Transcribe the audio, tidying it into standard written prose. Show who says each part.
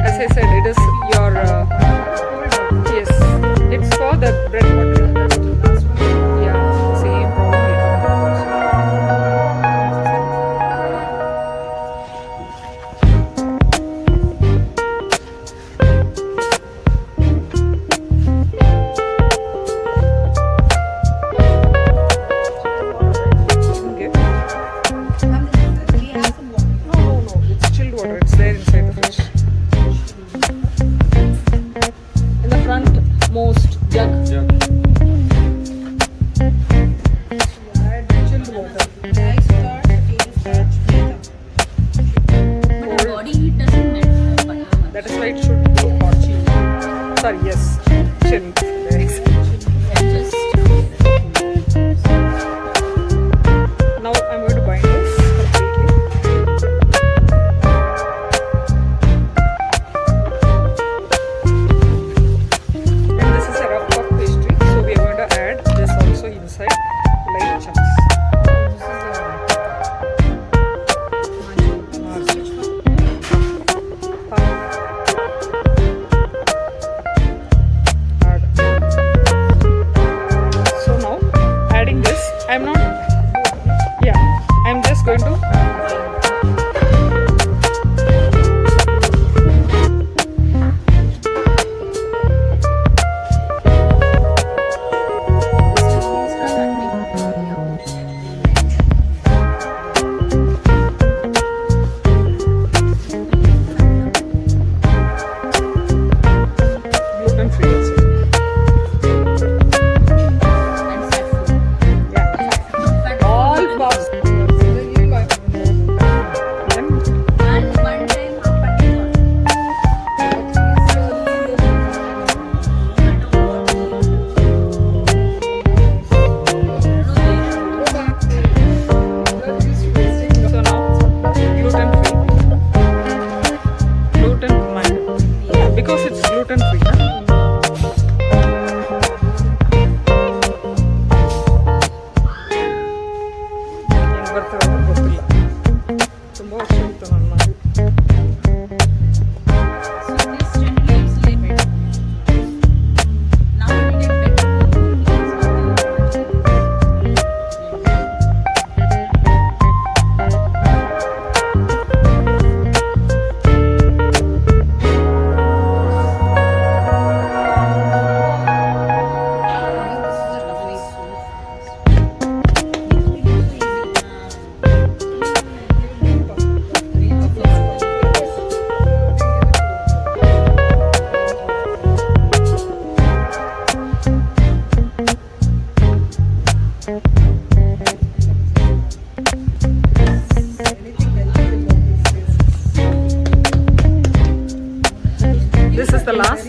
Speaker 1: As I said, it is your yes. It's for the bread butter. Yeah, same problem will come. Okay. No, it's chilled water. It's there inside the fridge. In the front most jug. Chilled water.
Speaker 2: Body heat doesn't melt butter.
Speaker 1: That is why it should be hot. Sorry, yes. Chilled. Yes.
Speaker 2: Just
Speaker 1: Now I'm going to bind this completely. And this is a rough puff pastry, so we are going to add this also inside light chunks. Add. So now adding this, I'm not. Yeah, I'm just going to. Gluten free also. Yeah. All puffs. Then so now gluten free. Gluten free. Yeah, because it's gluten free. ಗೊತ್ತಿಲ್ಲ ತುಂಬ ವರ್ಷ ಇತ್ತು ನಾನು ಮಾಡಿ This is the last.